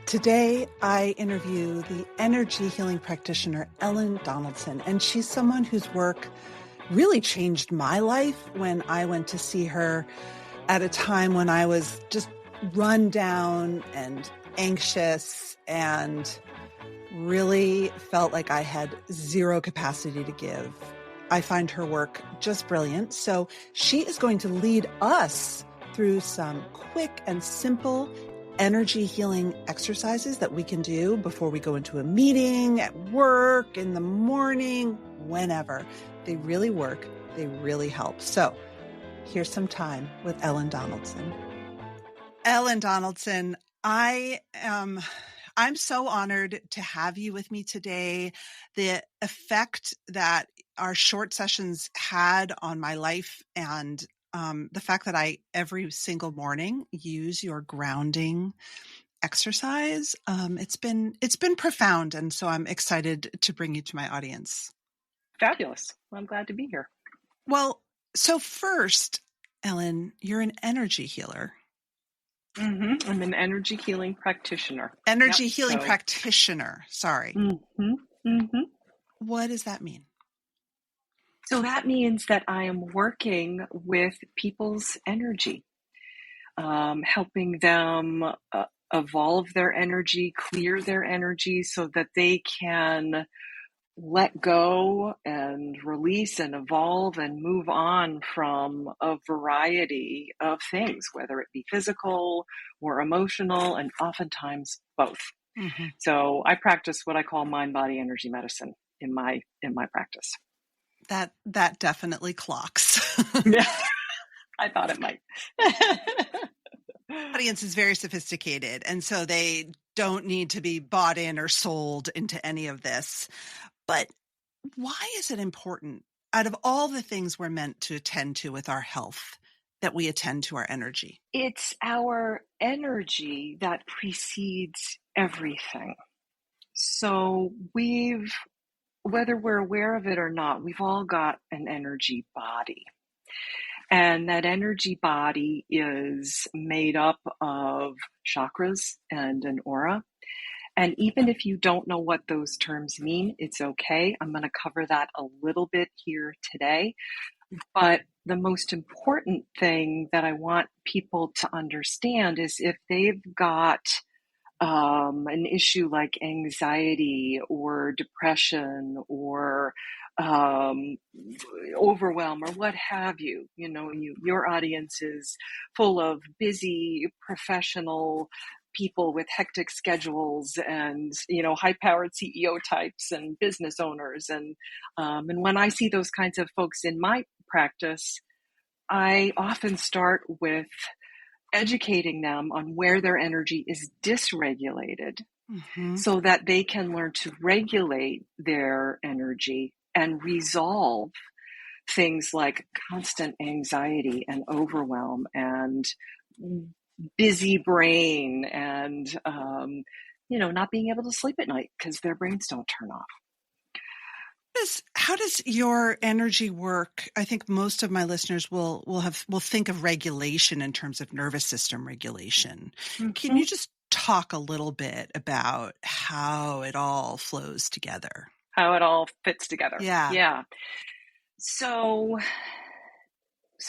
Today, I interview the energy healing practitioner, Ellen Donaldson, and she's someone whose work really changed my life when I went to see her at a time when I was just run down and anxious and really felt like I had zero capacity to give. I find her work just brilliant. So she is going to lead us through some quick and simple energy healing exercises that we can do before we go into a meeting, at work, in the morning, whenever. They really work. They really help. So here's some time with Ellen Donaldson. Ellen Donaldson, I'm so honored to have you with me today. The effect that our short sessions had on my life and the fact that I every single morning use your grounding exercise, it's been profound, and so I'm excited to bring you to my audience. Fabulous. Well, I'm glad to be here. Well, so first, Ellen, you're an energy healer. Mm-hmm. I'm an energy healing practitioner. Energy healing practitioner. Sorry. Mm-hmm. Mm-hmm. What does that mean? So that means that I am working with people's energy, helping them evolve their energy, clear their energy so that they can let go and release and evolve and move on from a variety of things, whether it be physical or emotional, and oftentimes both. Mm-hmm. So I practice what I call mind-body energy medicine in my practice. That definitely clocks. Yeah, I thought it might. Audience is very sophisticated, and so they don't need to be bought in or sold into any of this. But why is it important, out of all the things we're meant to attend to with our health, that we attend to our energy? It's our energy that precedes everything. So whether we're aware of it or not, we've all got an energy body. And that energy body is made up of chakras and an aura. And even if you don't know what those terms mean, it's okay. I'm going to cover that a little bit here today. But the most important thing that I want people to understand is if they've got an issue like anxiety or depression or overwhelm or what have you, your audience is full of busy professional people with hectic schedules and, high-powered CEO types and business owners. And when I see those kinds of folks in my practice, I often start with educating them on where their energy is dysregulated, Mm-hmm. so that they can learn to regulate their energy and resolve things like constant anxiety and overwhelm and busy brain and, not being able to sleep at night because their brains don't turn off. How does your energy work? I think most of my listeners will think of regulation in terms of nervous system regulation. Mm-hmm. Can you just talk a little bit about how it all flows together? How it all fits together. Yeah. So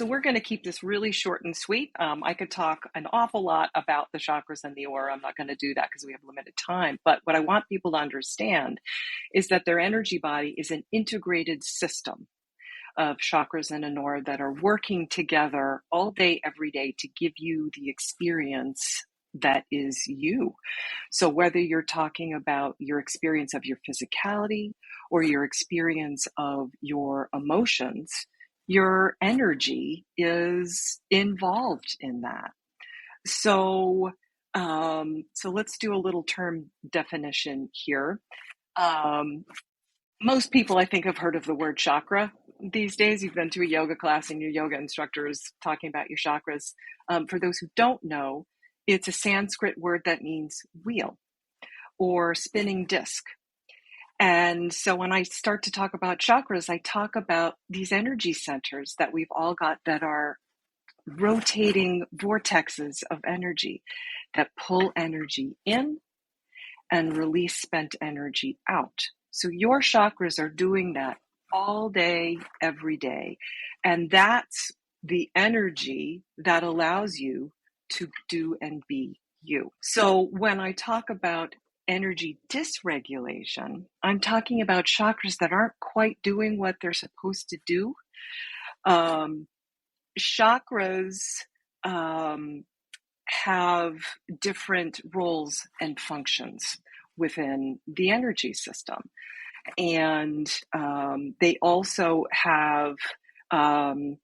we're going to keep this really short and sweet. I could talk an awful lot about the chakras and the aura. I'm not going to do that because we have limited time. But what I want people to understand is that their energy body is an integrated system of chakras and an aura that are working together all day, every day to give you the experience that is you. So whether you're talking about your experience of your physicality or your experience of your emotions, your energy is involved in that. So let's do a little term definition here. Most people, I think, have heard of the word chakra these days. You've been to a yoga class and your yoga instructor is talking about your chakras. For those who don't know, it's a Sanskrit word that means wheel or spinning disc. And so when I start to talk about chakras, I talk about these energy centers that we've all got that are rotating vortexes of energy that pull energy in and release spent energy out. So your chakras are doing that all day, every day. And that's the energy that allows you to do and be you. So when I talk about energy dysregulation, I'm talking about chakras that aren't quite doing what they're supposed to do. Chakras have different roles and functions within the energy system. And they also have an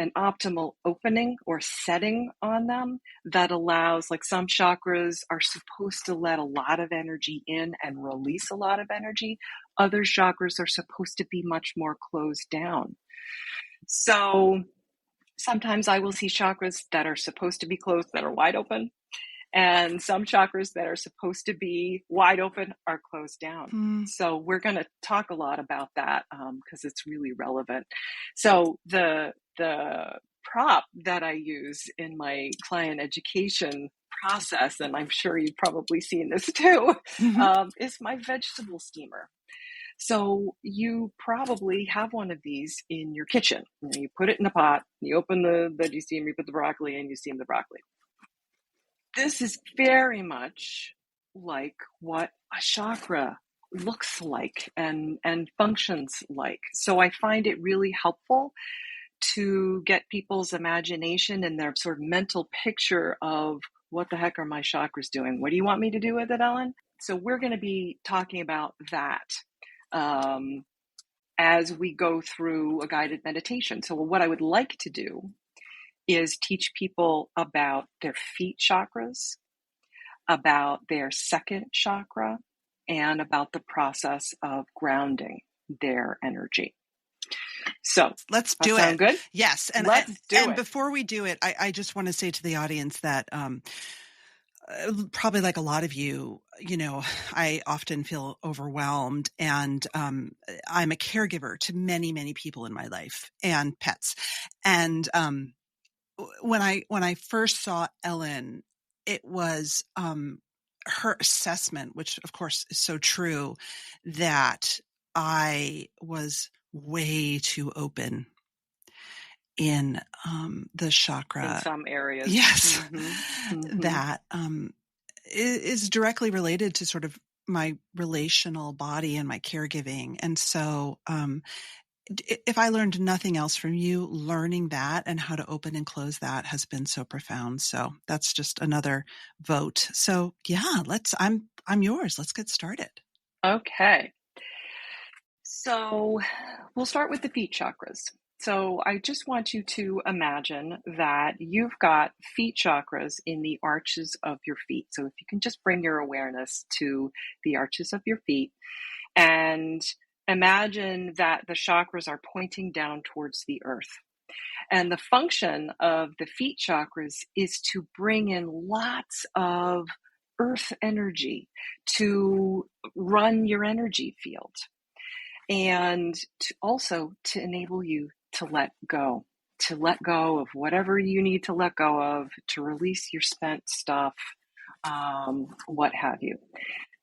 optimal opening or setting on them that allows, like some chakras are supposed to let a lot of energy in and release a lot of energy. Other chakras are supposed to be much more closed down. So sometimes I will see chakras that are supposed to be closed that are wide open, and some chakras that are supposed to be wide open are closed down. So we're going to talk a lot about that because it's really relevant. So the prop that I use in my client education process, and I'm sure you've probably seen this too, is my vegetable steamer. So you probably have one of these in your kitchen. You put it in a pot, you open the veggie steamer, you put the broccoli in, you steam the broccoli. This is very much like what a chakra looks like and functions like. So I find it really helpful to get people's imagination and their sort of mental picture of what the heck are my chakras doing? What do you want me to do with it, Ellen? So we're going to be talking about that as we go through a guided meditation. So what I would like to do is teach people about their feet chakras, about their second chakra, and about the process of grounding their energy. So let's do it. Sound good? Yes. And let's do it. And before we do it, I just want to say to the audience that probably like a lot of you, I often feel overwhelmed, and I'm a caregiver to many, many people in my life and pets. And when I first saw Ellen, it was her assessment, which of course is so true, that I was way too open in the chakra. In some areas. Yes. That is directly related to sort of my relational body and my caregiving. And so if I learned nothing else from you, learning that and how to open and close that has been so profound. So that's just another vote. So yeah, I'm yours. Let's get started. Okay. So we'll start with the feet chakras. So I just want you to imagine that you've got feet chakras in the arches of your feet. So if you can just bring your awareness to the arches of your feet and imagine that the chakras are pointing down towards the earth. And the function of the feet chakras is to bring in lots of earth energy to run your energy field, and also to enable you to let go of whatever you need to let go of, to release your spent stuff, what have you.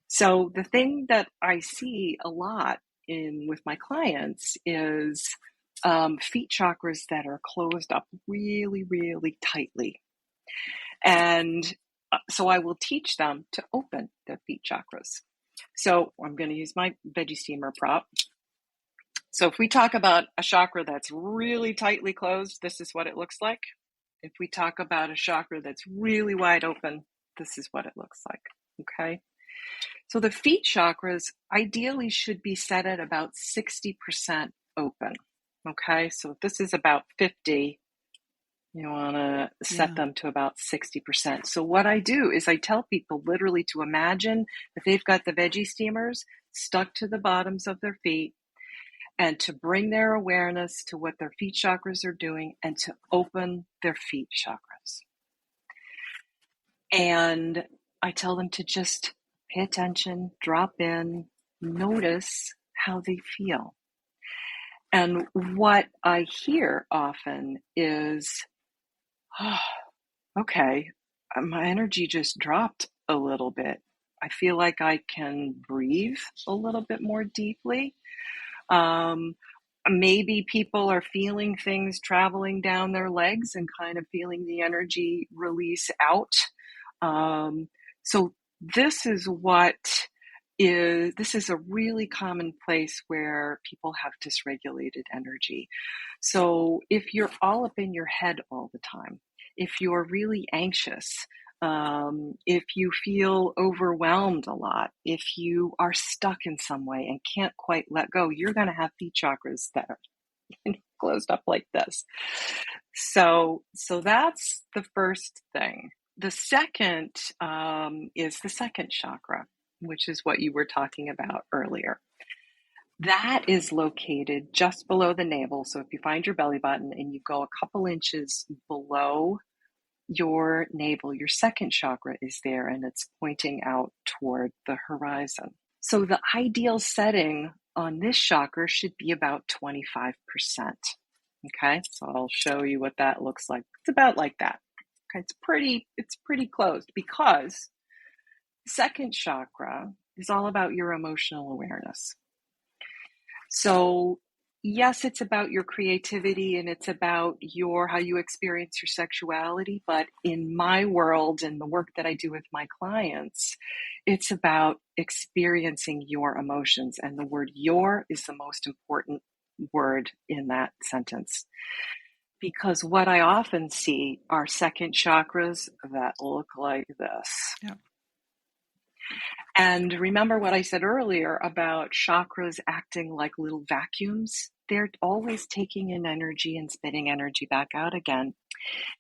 So the thing that I see a lot with my clients is feet chakras that are closed up really, really tightly. And so I will teach them to open their feet chakras. So I'm going to use my veggie steamer prop. So if we talk about a chakra that's really tightly closed, this is what it looks like. If we talk about a chakra that's really wide open, this is what it looks like. Okay. So the feet chakras ideally should be set at about 60% open. Okay. So if this is about 50, you want to set them to about 60%. So what I do is I tell people literally to imagine that they've got the veggie steamers stuck to the bottoms of their feet, and to bring their awareness to what their feet chakras are doing and to open their feet chakras. And I tell them to just pay attention, drop in, notice how they feel. And what I hear often is, oh, okay, my energy just dropped a little bit. I feel like I can breathe a little bit more deeply. Maybe people are feeling things traveling down their legs and kind of feeling the energy release out. So this is a really common place where people have dysregulated energy. So if you're all up in your head all the time, if you're really anxious, if you feel overwhelmed a lot, if you are stuck in some way and can't quite let go, you're going to have feet chakras that are closed up like this. So that's the first thing. The second is the second chakra, which is what you were talking about earlier. That is located just below the navel. So if you find your belly button and you go a couple inches below your navel, your second chakra is there, and it's pointing out toward the horizon. So the ideal setting on this chakra should be about 25%. Okay, so I'll show you what that looks like. It's about like that. Okay, it's pretty closed, because second chakra is all about your emotional awareness. So yes, it's about your creativity and it's about how you experience your sexuality. But in my world and the work that I do with my clients, it's about experiencing your emotions. And the word "your" is the most important word in that sentence. Because what I often see are second chakras that look like this. Yeah. And remember what I said earlier about chakras acting like little vacuums? They're always taking in energy and spitting energy back out again.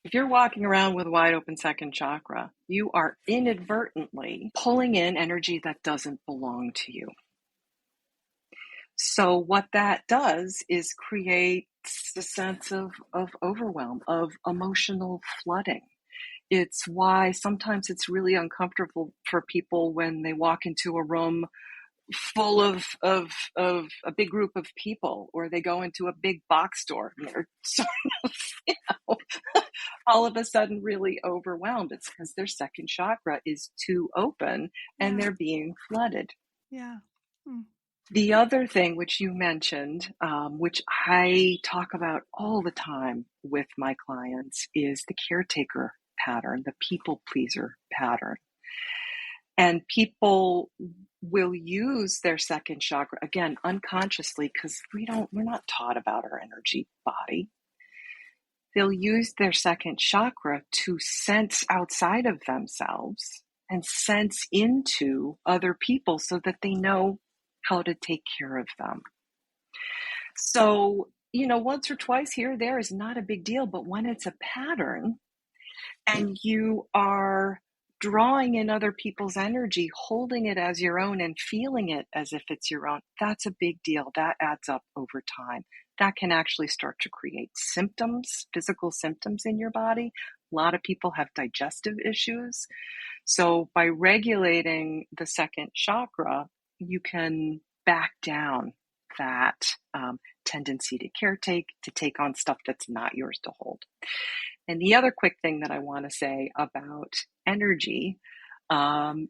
If you're walking around with a wide open second chakra, you are inadvertently pulling in energy that doesn't belong to you. So what that does is create the sense of overwhelm, of emotional flooding. It's why sometimes it's really uncomfortable for people when they walk into a room full of a big group of people, or they go into a big box store and they're sort of, all of a sudden really overwhelmed. It's because their second chakra is too open and they're being flooded. Yeah. The other thing which you mentioned, which I talk about all the time with my clients, is the caretaker pattern, the people pleaser pattern. And people will use their second chakra, again, unconsciously, because we're not taught about our energy body. They'll use their second chakra to sense outside of themselves and sense into other people so that they know how to take care of them. So, once or twice here or there is not a big deal, but when it's a pattern and you are drawing in other people's energy, holding it as your own and feeling it as if it's your own, that's a big deal. That adds up over time. That can actually start to create symptoms, physical symptoms in your body. A lot of people have digestive issues. So by regulating the second chakra, you can back down that tendency to caretake, to take on stuff that's not yours to hold. And the other quick thing that I want to say about energy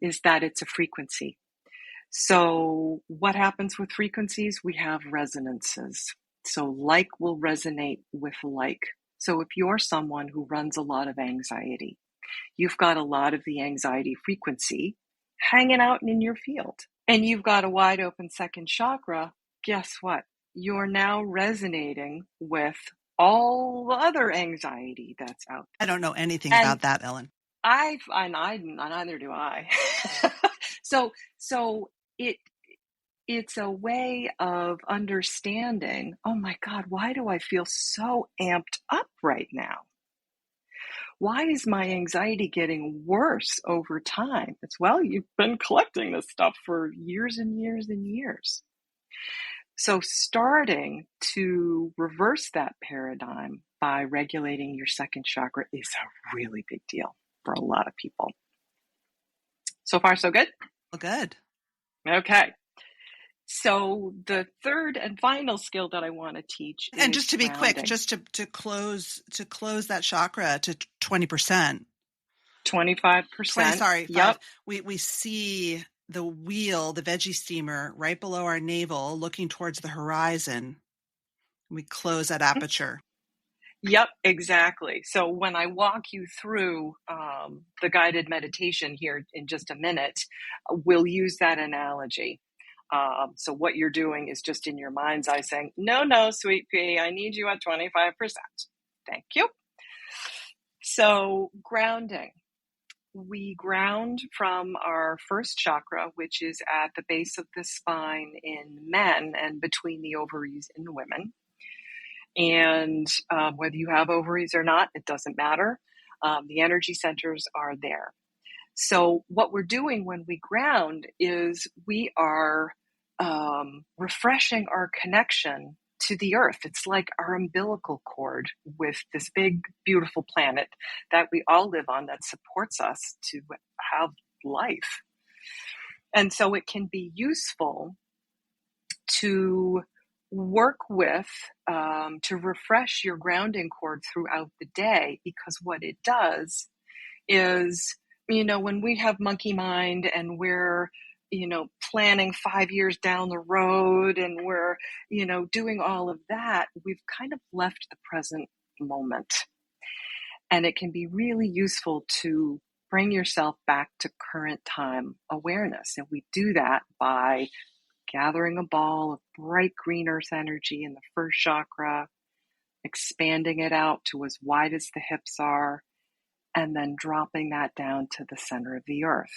is that it's a frequency. So what happens with frequencies? We have resonances. So like will resonate with like. So if you're someone who runs a lot of anxiety, you've got a lot of the anxiety frequency hanging out in your field, and you've got a wide open second chakra, guess what? You're now resonating with all the other anxiety that's out there. I don't know anything about that, Ellen. Neither do I. So it's a way of understanding, oh my God, why do I feel so amped up right now? Why is my anxiety getting worse over time? It's, well, you've been collecting this stuff for years and years and years. So starting to reverse that paradigm by regulating your second chakra is a really big deal for a lot of people. So far, so good? Well, good. Okay. So the third and final skill that I want to teach is and just to be grounding. quick, just to close that chakra to 20%. 20, 25%. sorry, Yep. 5. We see the wheel, the veggie steamer, right below our navel, looking towards the horizon. We close that aperture. Yep, exactly. So when I walk you through the guided meditation here in just a minute, we'll use that analogy. So what you're doing is just in your mind's eye saying, no, sweet pea, I need you at 25%. Thank you. So grounding. We ground from our first chakra, which is at the base of the spine in men and between the ovaries in women. And whether you have ovaries or not, it doesn't matter. The energy centers are there. So what we're doing when we ground is we are refreshing our connection to the earth. It's like our umbilical cord with this big, beautiful planet that we all live on that supports us to have life. And so it can be useful to work with, to refresh your grounding cord throughout the day, because what it does is, when we have monkey mind and we're, planning 5 years down the road and we're, doing all of that, we've kind of left the present moment. And it can be really useful to bring yourself back to current time awareness. And we do that by gathering a ball of bright green earth energy in the first chakra, expanding it out to as wide as the hips are, and then dropping that down to the center of the earth.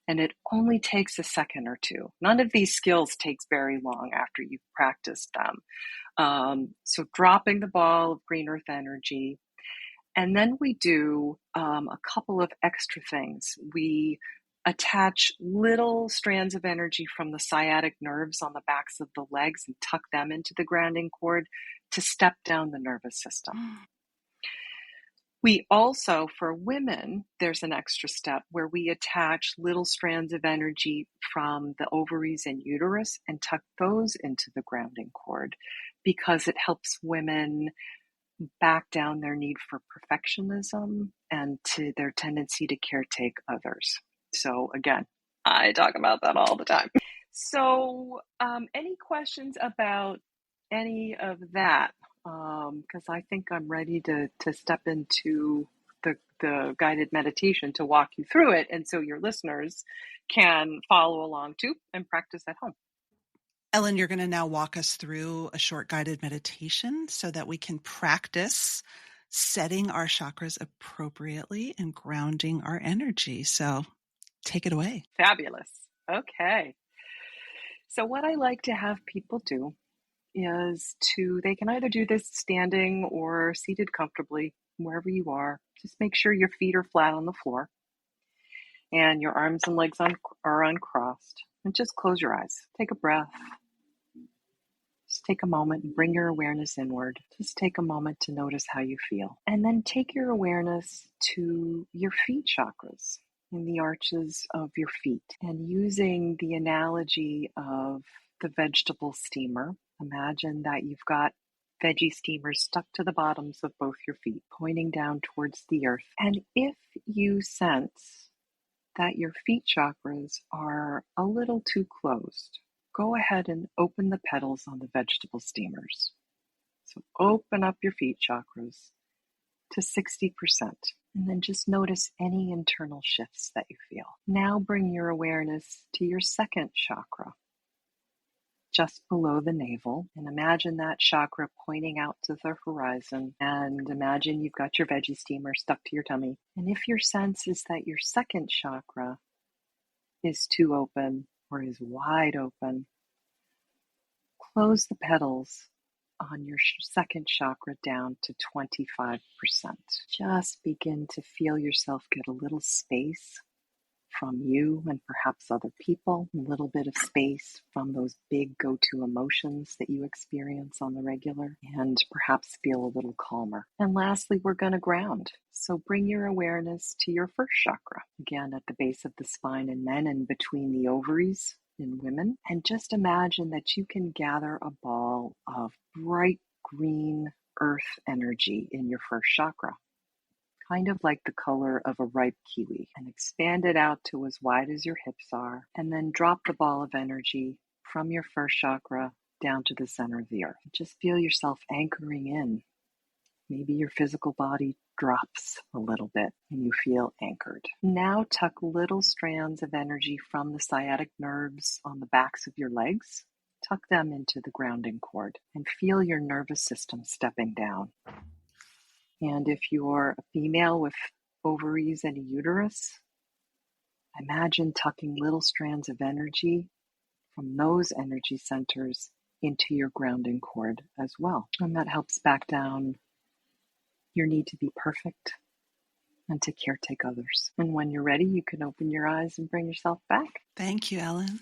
And it only takes a second or two. None of these skills takes very long after you've practiced them. So dropping the ball of green earth energy. And then we do a couple of extra things. We attach little strands of energy from the sciatic nerves on the backs of the legs and tuck them into the grounding cord to step down the nervous system. We also, for women, there's an extra step where we attach little strands of energy from the ovaries and uterus and tuck those into the grounding cord, because it helps women back down their need for perfectionism and to their tendency to caretake others. So again, I talk about that all the time. So any questions about any of that? Because I think I'm ready to step into the guided meditation to walk you through it. And so your listeners can follow along too and practice at home. Ellen, you're going to now walk us through a short guided meditation so that we can practice setting our chakras appropriately and grounding our energy. So take it away. Fabulous. Okay. So what I like to have people do is they can either do this standing or seated comfortably, wherever you are. Just make sure your feet are flat on the floor and your arms and legs are uncrossed. And just close your eyes. Take a breath. Just take a moment and bring your awareness inward. Just take a moment to notice how you feel. And then take your awareness to your feet chakras in the arches of your feet. And using the analogy of the vegetable steamer, imagine that you've got veggie steamers stuck to the bottoms of both your feet, pointing down towards the earth. And if you sense that your feet chakras are a little too closed, go ahead and open the petals on the vegetable steamers. So open up your feet chakras to 60%. And then just notice any internal shifts that you feel. Now bring your awareness to your second chakra, just below the navel, and imagine that chakra pointing out to the horizon, and imagine you've got your veggie steamer stuck to your tummy. And if your sense is that your second chakra is too open or is wide open, close the petals on your second chakra down to 25%. Just begin to feel yourself get a little space from you and perhaps other people, a little bit of space from those big go-to emotions that you experience on the regular, and perhaps feel a little calmer. And lastly, we're going to ground. So bring your awareness to your first chakra, again at the base of the spine in men and between the ovaries in women. And just imagine that you can gather a ball of bright green earth energy in your first chakra, kind of like the color of a ripe kiwi, and expand it out to as wide as your hips are. And then drop the ball of energy from your first chakra down to the center of the earth. Just feel yourself anchoring in. Maybe your physical body drops a little bit and you feel anchored. Now tuck little strands of energy from the sciatic nerves on the backs of your legs. Tuck them into the grounding cord and feel your nervous system stepping down. And if you're a female with ovaries and a uterus, imagine tucking little strands of energy from those energy centers into your grounding cord as well. And that helps back down your need to be perfect and to caretake others. And when you're ready, you can open your eyes and bring yourself back. Thank you, Ellen.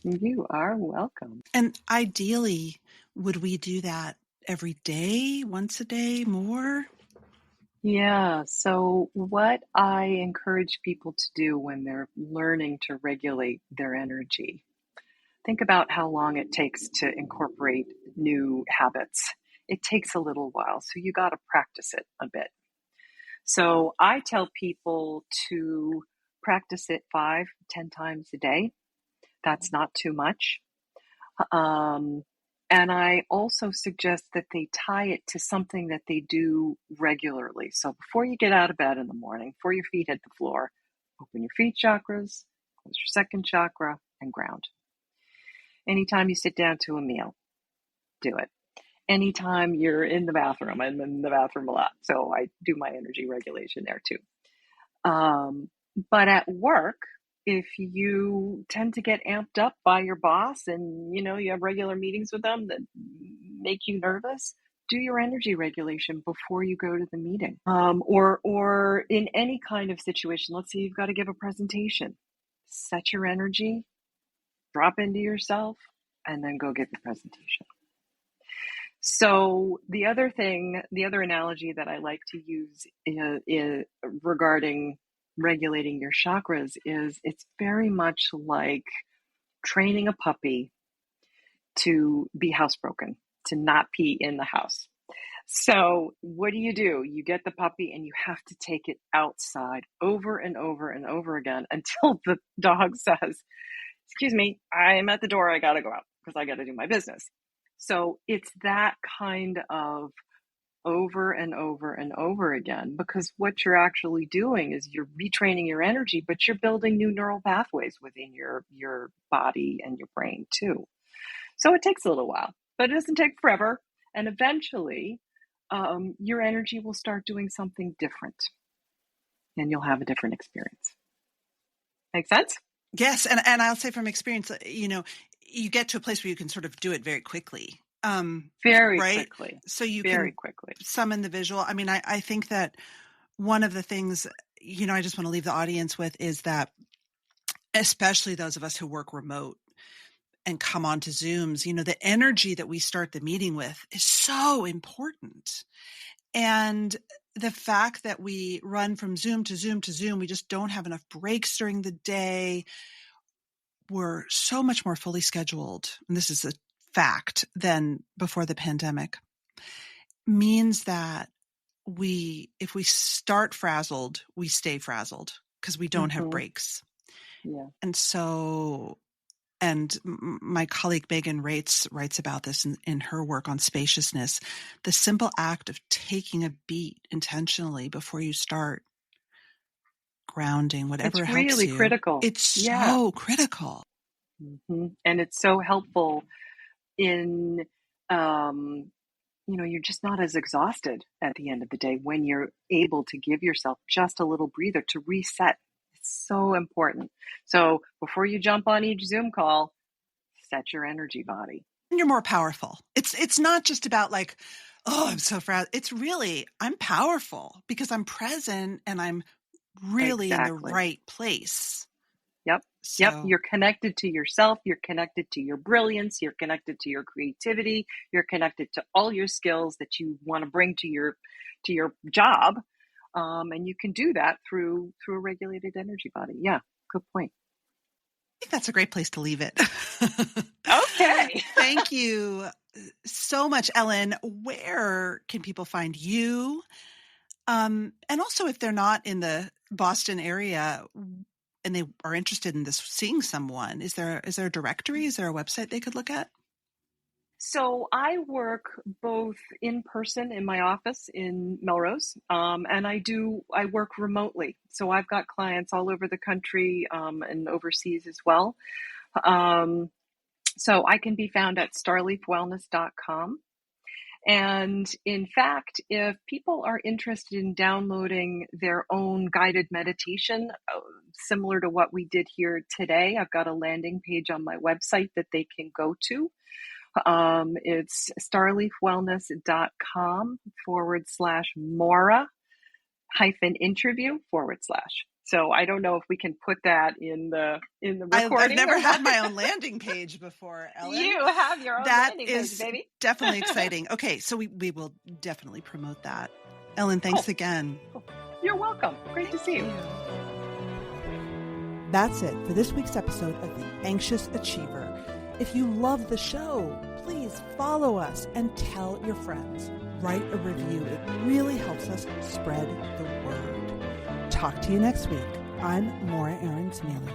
You are welcome. And ideally, would we do that every day, once a day, more? Yeah, so what I encourage people to do when they're learning to regulate their energy, think about how long it takes to incorporate new habits. It takes a little while, so you got to practice it a bit. So I tell people to practice it 5-10 times a day. That's not too much. And I also suggest that they tie it to something that they do regularly. So before you get out of bed in the morning, before your feet hit the floor, open your feet chakras, close your second chakra, and ground. Anytime you sit down to a meal, do it. Anytime you're in the bathroom, I'm in the bathroom a lot, so I do my energy regulation there too. But at work, if you tend to get amped up by your boss and you have regular meetings with them that make you nervous, do your energy regulation before you go to the meeting. Or in any kind of situation, let's say you've got to give a presentation, set your energy, drop into yourself, and then go give the presentation. So the other analogy that I like to use is regarding regulating your chakras is it's very much like training a puppy to be housebroken, to not pee in the house. So what do? You get the puppy and you have to take it outside over and over and over again until the dog says, "Excuse me, I'm at the door. I got to go out because I got to do my business." So it's that kind of over and over and over again, because what you're actually doing is you're retraining your energy, but you're building new neural pathways within your body and your brain too. So it takes a little while, but it doesn't take forever. And eventually, your energy will start doing something different and you'll have a different experience. Make sense? Yes. And I'll say from experience, you get to a place where you can sort of do it very quickly. Very right? quickly. So you very can quickly summon the visual. I mean, I think that one of the things, I just want to leave the audience with is that, especially those of us who work remote and come onto Zooms, the energy that we start the meeting with is so important. And the fact that we run from Zoom to Zoom to Zoom, we just don't have enough breaks during the day. We're so much more fully scheduled, and this is a fact, than before the pandemic, means that if we start frazzled, we stay frazzled because we don't have breaks. Yeah. And so, my colleague Megan writes about this in her work on spaciousness, the simple act of taking a beat intentionally before you start grounding, whatever it's helps really you. critical. It's so critical. And it's so helpful in, you're just not as exhausted at the end of the day when you're able to give yourself just a little breather to reset. It's so important. So before you jump on each Zoom call, set your energy body. And you're more powerful. It's not just about like, oh, I'm so frazzled. It's really, I'm powerful because I'm present and I'm really in the right place. Yep. You're connected to yourself. You're connected to your brilliance. You're connected to your creativity. You're connected to all your skills that you want to bring to your job. And you can do that through a regulated energy body. Yeah. Good point. I think that's a great place to leave it. Okay. Thank you so much, Ellen. Where can people find you? And also, if they're not in the Boston area and they are interested in this, seeing someone, is there a directory? Is there a website they could look at? So I work both in person in my office in Melrose, and I work remotely. So I've got clients all over the country and overseas as well. So I can be found at starleafwellness.com. And in fact, if people are interested in downloading their own guided meditation, similar to what we did here today, I've got a landing page on my website that they can go to. It's starleafwellness.com/Morra-interview/. So I don't know if we can put that in the recording. I've never had my own landing page before, Ellen. You have your own landing page, baby. Definitely exciting. Okay, so we will definitely promote that. Ellen, thanks again. You're welcome. Great to see you. That's it for this week's episode of The Anxious Achiever. If you love the show, please follow us and tell your friends. Write a review. It really helps us spread the word. Talk to you next week. I'm Morra Aarons-Mele.